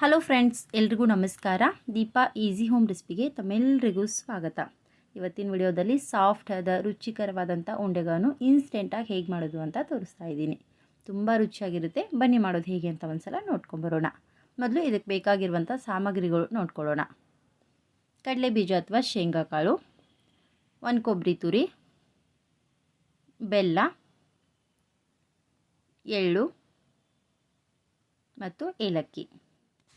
Hello friends, ಎಲ್ರಿಗೂ ನಮಸ್ಕಾರ. Deepa easy home ರೆಸಿಪಿಗೆ ತಮ್ಮೆಲ್ಲರಿಗೂ ಸ್ವಾಗತ. ಇವತ್ತಿನ ವಿಡಿಯೋದಲ್ಲಿ ಸಾಫ್ಟ್ ಆದ ರುಚಿಕರವಾದಂಥ ಉಂಡೆಗಳನ್ನು ಇನ್ಸ್ಟೆಂಟಾಗಿ ಹೇಗೆ ಮಾಡೋದು ಅಂತ ತೋರಿಸ್ತಾ ಇದ್ದೀನಿ. ತುಂಬ ರುಚಿಯಾಗಿರುತ್ತೆ. ಬನ್ನಿ ಮಾಡೋದು ಹೇಗೆ ಅಂತ ಒಂದ್ಸಲ ನೋಡ್ಕೊಂಬರೋಣ. ಮೊದಲು ಇದಕ್ಕೆ ಬೇಕಾಗಿರುವಂಥ ಸಾಮಗ್ರಿಗಳು ನೋಡ್ಕೊಳ್ಳೋಣ. ಕಡಲೆ ಬೀಜ ಅಥವಾ ಶೇಂಗಾ ಕಾಳು, 1 ಕೊಬ್ಬರಿ ತುರಿ, ಬೆಲ್ಲ, ಎಳ್ಳು ಮತ್ತು ಏಲಕ್ಕಿ.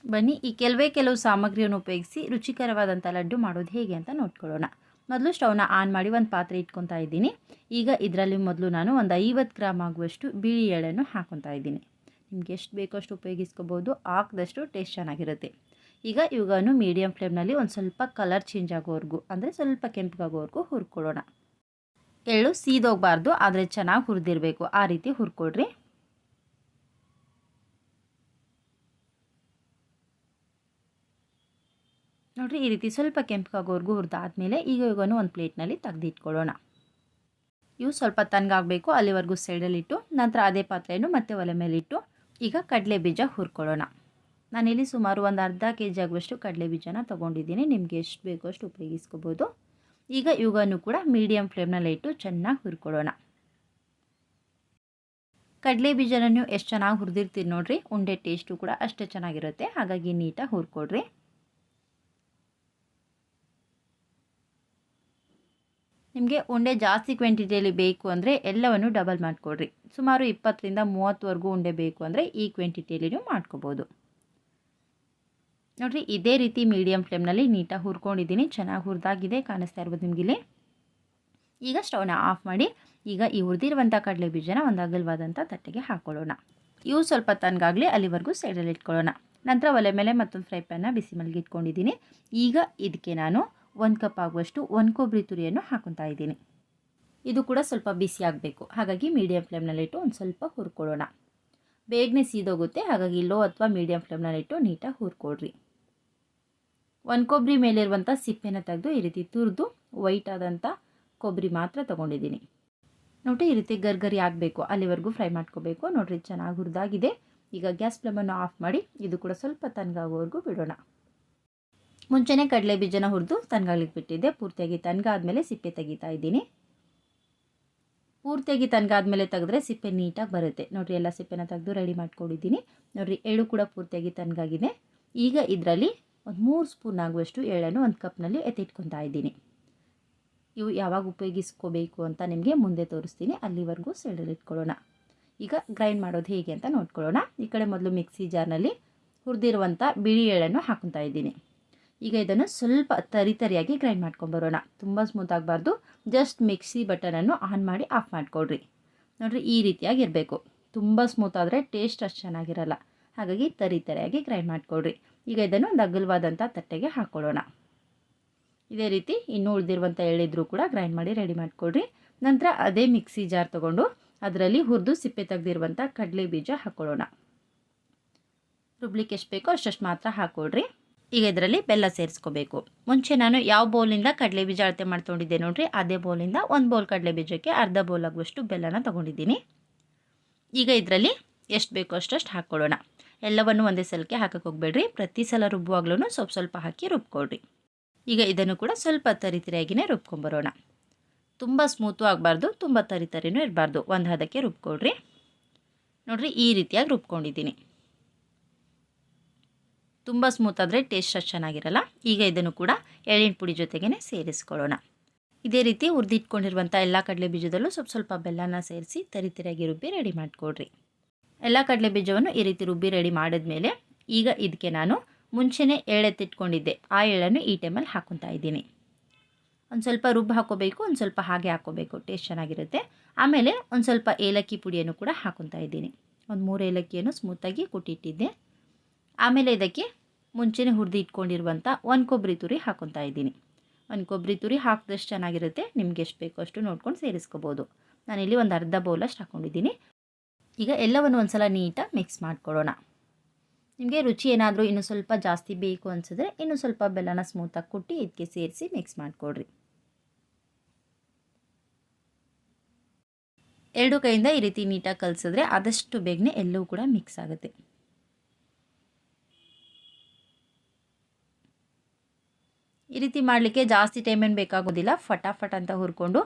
ಬನ್ನಿ ಈ ಕೆಲವು ಸಾಮಗ್ರಿಯನ್ನು ಉಪಯೋಗಿಸಿ ರುಚಿಕರವಾದಂಥ ಲಡ್ಡು ಮಾಡೋದು ಹೇಗೆ ಅಂತ ನೋಡ್ಕೊಳ್ಳೋಣ. ಮೊದಲು ಸ್ಟವ್ನ ಆನ್ ಮಾಡಿ ಒಂದು ಪಾತ್ರೆ ಇಟ್ಕೊತಾ ಇದ್ದೀನಿ. ಈಗ ಇದರಲ್ಲಿ ಮೊದಲು ನಾನು ಒಂದು 50 ಗ್ರಾಮ್ ಆಗುವಷ್ಟು ಬಿಳಿ ಎಳ್ಳನ್ನು ಹಾಕ್ಕೊತಾ ಇದ್ದೀನಿ. ನಿಮ್ಗೆ ಎಷ್ಟು ಬೇಕೋ ಅಷ್ಟು ಉಪಯೋಗಿಸ್ಕೋಬೋದು. ಹಾಕಿದಷ್ಟು ಟೇಸ್ಟ್ ಚೆನ್ನಾಗಿರುತ್ತೆ. ಈಗ ಇವುಗಳನ್ನು ಮೀಡಿಯಮ್ ಫ್ಲೇಮ್ನಲ್ಲಿ ಒಂದು ಸ್ವಲ್ಪ ಕಲರ್ ಚೇಂಜ್ ಆಗೋವರೆಗೂ, ಅಂದರೆ ಸ್ವಲ್ಪ ಕೆಂಪಗಾಗೋವರೆಗೂ ಹುರ್ಕೊಳ್ಳೋಣ. ಎಳ್ಳು ಸೀದೋಗಬಾರ್ದು, ಆದರೆ ಚೆನ್ನಾಗಿ ಹುರಿದಿರಬೇಕು. ಆ ರೀತಿ ಹುರ್ಕೊಳ್ರಿ. ನೋಡಿರಿ, ಈ ರೀತಿ ಸ್ವಲ್ಪ ಕೆಂಪಗಾಗೋವರೆಗೂ ಹುರಿದಾದ್ಮೇಲೆ ಈಗ ಇವನ್ನು ಒಂದು ಪ್ಲೇಟ್ನಲ್ಲಿ ತೆಗೆದಿಟ್ಕೊಳ್ಳೋಣ. ಇವು ಸ್ವಲ್ಪ ತಣ್ಣಗಾಗಬೇಕು, ಅಲ್ಲಿವರೆಗೂ ಸೈಡಲ್ಲಿಟ್ಟು ನಂತರ ಅದೇ ಪಾತ್ರೆಯನ್ನು ಮತ್ತೆ ಒಲೆ ಮೇಲಿಟ್ಟು ಈಗ ಕಡಲೆ ಬೀಜ ಹುರ್ಕೊಳ್ಳೋಣ. ನಾನಿಲ್ಲಿ ಸುಮಾರು ಒಂದು ಅರ್ಧ kg ಆಗುವಷ್ಟು ಕಡಲೆ ಬೀಜನ ತೊಗೊಂಡಿದ್ದೀನಿ. ನಿಮಗೆ ಎಷ್ಟು ಬೇಕೋ ಅಷ್ಟು ಉಪಯೋಗಿಸ್ಕೋಬೋದು. ಈಗ ಇವುಗಳನ್ನು ಕೂಡ ಮೀಡಿಯಮ್ ಫ್ಲೇಮ್ನಲ್ಲಿ ಇಟ್ಟು ಚೆನ್ನಾಗಿ ಹುರ್ಕೊಳ್ಳೋಣ. ಕಡಲೆ ಬೀಜನ ನೀವು ಎಷ್ಟು ಚೆನ್ನಾಗಿ ಹುರಿದಿರ್ತೀರಿ ನೋಡಿರಿ, ಉಂಡೆ ಟೇಸ್ಟು ಕೂಡ ಅಷ್ಟೇ ಚೆನ್ನಾಗಿರುತ್ತೆ. ಹಾಗಾಗಿ ನೀಟಾಗಿ ಹುರ್ಕೊಳ್ರಿ. ನಿಮಗೆ ಉಂಡೆ ಜಾಸ್ತಿ ಕ್ವಾಂಟಿಟಿಯಲ್ಲಿ ಬೇಕು ಅಂದರೆ ಎಲ್ಲವನ್ನು ಡಬಲ್ ಮಾಡಿಕೊಡ್ರಿ. ಸುಮಾರು 20ರಿಂದ 30ವರೆಗೂ ಉಂಡೆ ಬೇಕು ಅಂದರೆ ಈ ಕ್ವಾಂಟಿಟಿಯಲ್ಲಿ ನೀವು ಮಾಡ್ಕೋಬೋದು. ನೋಡಿರಿ, ಇದೇ ರೀತಿ ಮೀಡಿಯಮ್ ಫ್ಲೇಮ್ನಲ್ಲಿ ನೀಟಾಗಿ ಹುರ್ಕೊಂಡಿದ್ದೀನಿ. ಚೆನ್ನಾಗಿ ಹುರಿದಾಗಿದೆ, ಕಾಣಿಸ್ತಾ ಇರ್ಬೋದು ನಿಮಗಿಲ್ಲಿ. ಈಗ ಸ್ಟವ್ನ ಆಫ್ ಮಾಡಿ ಈಗ ಈ ಹುರಿದಿರುವಂಥ ಕಡಲೆ ಬೀಜನ ಒಂದು ಅಗಲವಾದಂಥ ತಟ್ಟೆಗೆ ಹಾಕ್ಕೊಳ್ಳೋಣ. ಇವು ಸ್ವಲ್ಪ ತಣ್ಣಗಾಗಲಿ, ಅಲ್ಲಿವರೆಗೂ ಸೈಡಲ್ಲಿ ಇಟ್ಕೊಳ್ಳೋಣ. ನಂತರ ಒಲೆ ಮೇಲೆ ಮತ್ತೊಂದು ಫ್ರೈ ಪ್ಯಾನ್ನ ಬಿಸಿ ಮಲ್ಗಿ ಇಟ್ಕೊಂಡಿದ್ದೀನಿ. ಈಗ ಇದಕ್ಕೆ ನಾನು 1 ಕಪ್ ಆಗುವಷ್ಟು 1 ಕೊಬ್ಬರಿ ತುರಿಯನ್ನು ಹಾಕೊತಾ ಇದ್ದೀನಿ. ಇದು ಕೂಡ ಸ್ವಲ್ಪ ಬಿಸಿ ಆಗಬೇಕು. ಹಾಗಾಗಿ ಮೀಡಿಯಮ್ ಫ್ಲೇಮ್ನಲ್ಲಿಟ್ಟು ಒಂದು ಸ್ವಲ್ಪ ಹುರ್ಕೊಳ್ಳೋಣ. ಬೇಗನೆ ಸೀದೋಗುತ್ತೆ, ಹಾಗಾಗಿ ಲೋ ಅಥವಾ ಮೀಡಿಯಮ್ ಫ್ಲೇಮ್ನಲ್ಲಿಟ್ಟು ನೀಟಾಗಿ ಹುರ್ಕೊಳ್ರಿ. 1 ಕೊಬ್ಬರಿ ಮೇಲಿರುವಂಥ ಸಿಪ್ಪೆನ ತೆಗೆದು ಈ ರೀತಿ ತುರಿದು ವೈಟ್ ಆದಂಥ ಕೊಬ್ಬರಿ ಮಾತ್ರ ತೊಗೊಂಡಿದ್ದೀನಿ. ನೋಡಿರಿ, ಈ ರೀತಿ ಗರ್ಗರಿ ಆಗಬೇಕು, ಅಲ್ಲಿವರೆಗೂ ಫ್ರೈ ಮಾಡ್ಕೋಬೇಕು. ನೋಡಿರಿ, ಚೆನ್ನಾಗಿ ಹುರಿದಾಗಿದೆ. ಈಗ ಗ್ಯಾಸ್ ಫ್ಲೇಮನ್ನು ಆಫ್ ಮಾಡಿ ಇದು ಕೂಡ ಸ್ವಲ್ಪ ತಣ್ಣಗಾಗೋವರೆಗೂ ಬಿಡೋಣ. ಮುಂಚೆನೇ ಕಡಲೆ ಬೀಜನ ಹುರಿದು ತಣ್ಣಗಾಗ್ಲಿಕ್ಕೆ ಬಿಟ್ಟಿದ್ದೆ. ಪೂರ್ತಿಯಾಗಿ ತಣ್ಣಗಾದ್ಮೇಲೆ ಸಿಪ್ಪೆ ತೆಗಿತಾ ಇದ್ದೀನಿ. ಪೂರ್ತಿಯಾಗಿ ತಣ್ಣಗಾದ್ಮೇಲೆ ತೆಗೆದ್ರೆ ಸಿಪ್ಪೆ ನೀಟಾಗಿ ಬರುತ್ತೆ. ನೋಡಿರಿ, ಎಲ್ಲ ಸಿಪ್ಪೆನ ತೆಗೆದು ರೆಡಿ ಮಾಡ್ಕೊಂಡಿದ್ದೀನಿ. ನೋಡಿರಿ, ಎಳ್ಳು ಕೂಡ ಪೂರ್ತಿಯಾಗಿ ತಣ್ಣಗಾಗಿದೆ. ಈಗ ಇದರಲ್ಲಿ ಒಂದು 3 ಸ್ಪೂನ್ ಆಗುವಷ್ಟು ಎಳ್ಳನ್ನು ಒಂದು ಕಪ್ನಲ್ಲಿ ಎತ್ತಿಟ್ಕೊತಾ ಇದ್ದೀನಿ. ಇವು ಯಾವಾಗ ಉಪಯೋಗಿಸ್ಕೋಬೇಕು ಅಂತ ನಿಮಗೆ ಮುಂದೆ ತೋರಿಸ್ತೀನಿ. ಅಲ್ಲಿವರೆಗೂ ಸೈಡಲ್ಲಿ ಇಟ್ಕೊಳ್ಳೋಣ. ಈಗ ಗ್ರೈಂಡ್ ಮಾಡೋದು ಹೇಗೆ ಅಂತ ನೋಡ್ಕೊಳ್ಳೋಣ. ಈ ಕಡೆ ಮೊದಲು ಮಿಕ್ಸಿ ಜಾರ್ನಲ್ಲಿ ಹುರಿದಿರುವಂಥ ಬಿಳಿ ಎಳ್ಳನ್ನು ಹಾಕ್ಕೊತಾ ಇದ್ದೀನಿ. ಈಗ ಇದನ್ನು ಸ್ವಲ್ಪ ತರಿಯಾಗಿ ಗ್ರೈಂಡ್ ಮಾಡ್ಕೊಂಬರೋಣ. ತುಂಬ ಸ್ಮೂತ್ ಆಗಬಾರ್ದು. ಜಸ್ಟ್ ಮಿಕ್ಸಿ ಬಟನನ್ನು ಆನ್ ಮಾಡಿ ಆಫ್ ಮಾಡಿಕೊಡ್ರಿ. ನೋಡಿರಿ, ಈ ರೀತಿಯಾಗಿ ಇರಬೇಕು. ತುಂಬ ಸ್ಮೂತ್ ಆದರೆ ಟೇಸ್ಟ್ ಅಷ್ಟು ಚೆನ್ನಾಗಿರಲ್ಲ. ಹಾಗಾಗಿ ತರಿಯಾಗಿ ಗ್ರೈಂಡ್ ಮಾಡಿಕೊಡ್ರಿ. ಈಗ ಇದನ್ನು ಒಂದು ಅಗಲವಾದಂಥ ತಟ್ಟೆಗೆ ಹಾಕ್ಕೊಳ್ಳೋಣ. ಇದೇ ರೀತಿ ಇನ್ನೂ ಉಳಿದಿರುವಂಥ ಎಳ್ಳಿದ್ರೂ ಕೂಡ ಗ್ರೈಂಡ್ ಮಾಡಿ ರೆಡಿ ಮಾಡಿಕೊಡ್ರಿ. ನಂತರ ಅದೇ ಮಿಕ್ಸಿ ಜಾರ್ ತೊಗೊಂಡು ಅದರಲ್ಲಿ ಹುರಿದು ಸಿಪ್ಪೆ ತೆಗೆದಿರುವಂಥ ಕಡಲೆ ಬೀಜ ಹಾಕ್ಕೊಳ್ಳೋಣ. ರುಬ್ಲಿಕ್ಕೆ ಎಷ್ಟು ಬೇಕೋ ಅಷ್ಟು ಮಾತ್ರ ಹಾಕ್ಕೊಡ್ರಿ. ಈಗ ಇದರಲ್ಲಿ ಬೆಲ್ಲ ಸೇರಿಸ್ಕೋಬೇಕು. ಮುಂಚೆ ನಾನು ಯಾವ ಬೌಲಿಂದ ಕಡಲೆ ಬೀಜ ಅಳತೆ ಮಾಡ್ಕೊಂಡಿದ್ದೆ ನೋಡಿರಿ, ಅದೇ ಬೌಲಿಂದ 1 ಬೌಲ್ ಕಡಲೆ ಬೀಜಕ್ಕೆ ಅರ್ಧ ಬೌಲ್ ಆಗುವಷ್ಟು ಬೆಲ್ಲನ ತೊಗೊಂಡಿದ್ದೀನಿ. ಈಗ ಇದರಲ್ಲಿ ಎಷ್ಟು ಬೇಕೋ ಅಷ್ಟು ಹಾಕ್ಕೊಳ್ಳೋಣ. ಎಲ್ಲವನ್ನು ಒಂದೇ ಸಲಕ್ಕೆ ಹಾಕಕ್ಕೆ ಹೋಗಬೇಡ್ರಿ. ಪ್ರತಿ ಸಲ ರುಬ್ಬುವಾಗ್ಲೂ ಸ್ವಲ್ಪ ಹಾಕಿ ರುಬ್ಕೊಳ್ರಿ. ಈಗ ಇದನ್ನು ಕೂಡ ಸ್ವಲ್ಪ ತರಿಯಾಗಿಯೇ ರುಬ್ಕೊಂಬರೋಣ. ತುಂಬ ಸ್ಮೂತು ಆಗಬಾರ್ದು, ತುಂಬ ತರಿನೂ ಇರಬಾರ್ದು. ಒಂದು ಹದಕ್ಕೆ ರುಬ್ಕೊಳ್ರಿ. ನೋಡಿರಿ, ಈ ರೀತಿಯಾಗಿ ರುಬ್ಕೊಂಡಿದ್ದೀನಿ. ತುಂಬ ಸ್ಮೂತ್ ಆದರೆ ಟೇಸ್ಟ್ ಅಷ್ಟು ಚೆನ್ನಾಗಿರಲ್ಲ. ಈಗ ಇದನ್ನು ಕೂಡ ಎಳ್ಳಿನ ಪುಡಿ ಜೊತೆಗೇ ಸೇರಿಸ್ಕೊಳ್ಳೋಣ. ಇದೇ ರೀತಿ ಹುರಿದಿಟ್ಕೊಂಡಿರುವಂಥ ಎಲ್ಲ ಕಡಲೆ ಬೀಜದಲ್ಲೂ ಸ್ವಲ್ಪ ಬೆಲ್ಲನ ಸೇರಿಸಿ ತರಿಯಾಗಿ ರುಬ್ಬಿ ರೆಡಿ ಮಾಡಿಕೊಡ್ರಿ. ಎಲ್ಲ ಕಡಲೆ ಬೀಜವನ್ನು ಈ ರೀತಿ ರುಬ್ಬಿ ರೆಡಿ ಮಾಡಿದ್ಮೇಲೆ ಈಗ ಇದಕ್ಕೆ ನಾನು ಮುಂಚೆನೇ ಎಳ್ಳೆತ್ತಿಟ್ಕೊಂಡಿದ್ದೆ, ಆ ಎಳ್ಳನ್ನು ಈ ಟೈಮಲ್ಲಿ ಹಾಕ್ಕೊತಾ ಇದ್ದೀನಿ. ಒಂದು ಸ್ವಲ್ಪ ರುಬ್ಬಿ ಹಾಕ್ಕೋಬೇಕು, ಒಂದು ಸ್ವಲ್ಪ ಹಾಗೆ ಹಾಕ್ಕೋಬೇಕು, ಟೇಸ್ಟ್ ಚೆನ್ನಾಗಿರುತ್ತೆ. ಆಮೇಲೆ ಒಂದು ಸ್ವಲ್ಪ ಏಲಕ್ಕಿ ಪುಡಿಯನ್ನು ಕೂಡ ಹಾಕ್ಕೊತಾ ಇದ್ದೀನಿ. ಒಂದು 3 ಏಲಕ್ಕಿಯನ್ನು ಸ್ಮೂತಾಗಿ ಕುಟ್ಟಿಟ್ಟಿದ್ದೆ. ಆಮೇಲೆ ಇದಕ್ಕೆ ಮುಂಚೆನೇ ಹುರಿದು ಇಟ್ಕೊಂಡಿರುವಂಥ 1 ಕೊಬ್ಬರಿ ತುರಿ ಹಾಕ್ಕೊತಾ ಇದ್ದೀನಿ. 1 ಕೊಬ್ಬರಿ ತುರಿ ಹಾಕಿದಷ್ಟು ಚೆನ್ನಾಗಿರುತ್ತೆ. ನಿಮ್ಗೆ ಎಷ್ಟು ಬೇಕೋ ಅಷ್ಟು ನೋಡ್ಕೊಂಡು ಸೇರಿಸ್ಕೋಬೋದು. ನಾನಿಲ್ಲಿ ಒಂದು ಅರ್ಧ ಬೌಲಷ್ಟು ಹಾಕ್ಕೊಂಡಿದ್ದೀನಿ. ಈಗ ಎಲ್ಲವನ್ನು ಒಂದು ಸಲ ನೀಟಾಗಿ ಮಿಕ್ಸ್ ಮಾಡ್ಕೊಳ್ಳೋಣ. ನಿಮಗೆ ರುಚಿ ಏನಾದರೂ ಇನ್ನೂ ಸ್ವಲ್ಪ ಜಾಸ್ತಿ ಬೇಕು ಅನಿಸಿದ್ರೆ ಇನ್ನೂ ಸ್ವಲ್ಪ ಬೆಲ್ಲನ ಸ್ಮೂತಾಗಿ ಕುಟ್ಟಿ ಇದಕ್ಕೆ ಸೇರಿಸಿ ಮಿಕ್ಸ್ ಮಾಡಿಕೊಡ್ರಿ. 2 ಕೈಯಿಂದ ಈ ರೀತಿ ನೀಟಾಗಿ ಕಲಿಸಿದ್ರೆ ಆದಷ್ಟು ಬೇಗನೆ ಎಲ್ಲವೂ ಕೂಡ ಮಿಕ್ಸ್ ಆಗುತ್ತೆ. ಈ ರೀತಿ ಮಾಡಲಿಕ್ಕೆ ಜಾಸ್ತಿ ಟೈಮ್ ಏನು ಬೇಕಾಗೋದಿಲ್ಲ. ಫಟಾಫಟ್ ಅಂತ ಹುರ್ಕೊಂಡು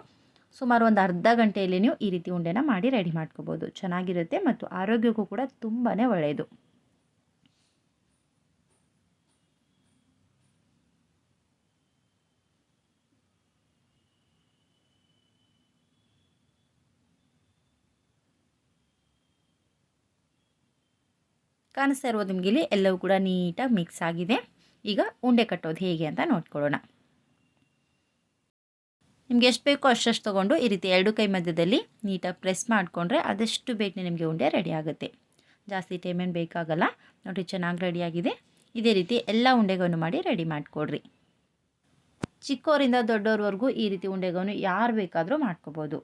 ಸುಮಾರು ಒಂದು ಅರ್ಧ ಗಂಟೆಯಲ್ಲಿ ನೀವು ಈ ರೀತಿ ಉಂಡೆನ ಮಾಡಿ ರೆಡಿ ಮಾಡ್ಕೋಬೋದು. ಚೆನ್ನಾಗಿರುತ್ತೆ ಮತ್ತು ಆರೋಗ್ಯಕ್ಕೂ ಕೂಡ ತುಂಬಾ ಒಳ್ಳೆಯದು. ಕಾಣಿಸ್ತಾ ಇರ್ಬೋದು ನಿಮಗೆ ಇಲ್ಲಿ ಎಲ್ಲವೂ ಕೂಡ ನೀಟಾಗಿ ಮಿಕ್ಸ್ ಆಗಿದೆ. ಈಗ ಉಂಡೆ ಕಟ್ಟೋದು ಹೇಗೆ ಅಂತ ನೋಡ್ಕೊಳ್ಳೋಣ. ನಿಮ್ಗೆ ಎಷ್ಟು ಬೇಕೋ ಅಷ್ಟು ತೊಗೊಂಡು ಈ ರೀತಿ 2 ಕೈ ಮಧ್ಯದಲ್ಲಿ ನೀಟಾಗಿ ಪ್ರೆಸ್ ಮಾಡಿಕೊಂಡ್ರೆ ಆದಷ್ಟು ಬೇಗನೆ ನಿಮಗೆ ಉಂಡೆ ರೆಡಿ ಆಗುತ್ತೆ. ಜಾಸ್ತಿ ಟೈಮ್ ಏನು ಬೇಕಾಗಲ್ಲ. ನೋಡಿ ಚೆನ್ನಾಗಿ ರೆಡಿಯಾಗಿದೆ. ಇದೇ ರೀತಿ ಎಲ್ಲ ಉಂಡೆಗಳನ್ನು ಮಾಡಿ ರೆಡಿ ಮಾಡಿಕೊಡ್ರಿ. ಚಿಕ್ಕವರಿಂದ ದೊಡ್ಡವ್ರವರೆಗೂ ಈ ರೀತಿ ಉಂಡೆಗಳನ್ನು ಯಾರು ಬೇಕಾದರೂ ಮಾಡ್ಕೋಬೋದು.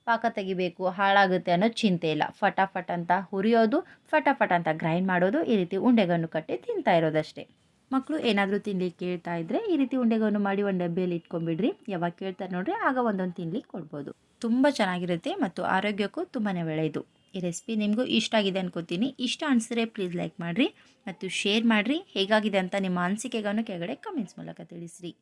ಪಾಕ ತೆಗಿಬೇಕು ಹಾಳಾಗುತ್ತೆ ಅನ್ನೋ ಚಿಂತೆ ಇಲ್ಲ. ಫಟಾಫಟ್ ಅಂತ ಹುರಿಯೋದು, ಫಟಾಫಟ್ ಅಂತ ಗ್ರೈಂಡ್ ಮಾಡೋದು, ಈ ರೀತಿ ಉಂಡೆಗಳನ್ನು ಕಟ್ಟಿ ತಿಂತಾ ಇರೋದಷ್ಟೇ. ಮಕ್ಕಳು ಏನಾದರೂ ತಿನ್ಲಿಕ್ಕೆ ಕೇಳ್ತಾ ಇದ್ದರೆ ಈ ರೀತಿ ಉಂಡೆಗಳನ್ನು ಮಾಡಿ ಒಂದು ಡಬ್ಬಿಯಲ್ಲಿ ಇಟ್ಕೊಂಡ್ಬಿಡ್ರಿ. ಯಾವಾಗ ಕೇಳ್ತಾರೆ ನೋಡ್ರಿ ಆಗ ಒಂದೊಂದು ತಿನ್ಲಿಕ್ಕೆ ಕೊಡ್ಬೋದು. ತುಂಬ ಚೆನ್ನಾಗಿರುತ್ತೆ ಮತ್ತು ಆರೋಗ್ಯಕ್ಕೂ ತುಂಬಾ ಒಳ್ಳೆಯದು. ಈ ರೆಸಿಪಿ ನಿಮಗೂ ಇಷ್ಟ ಆಗಿದೆ ಅನ್ಕೋತೀನಿ. ಇಷ್ಟ ಅನಿಸಿದ್ರೆ ಪ್ಲೀಸ್ ಲೈಕ್ ಮಾಡಿರಿ ಮತ್ತು ಶೇರ್ ಮಾಡಿರಿ. ಹೇಗಾಗಿದೆ ಅಂತ ನಿಮ್ಮ ಅನಿಸಿಕೆಗಳನ್ನು ಕೆಳಗಡೆ ಕಮೆಂಟ್ಸ್ ಮೂಲಕ ತಿಳಿಸ್ರಿ.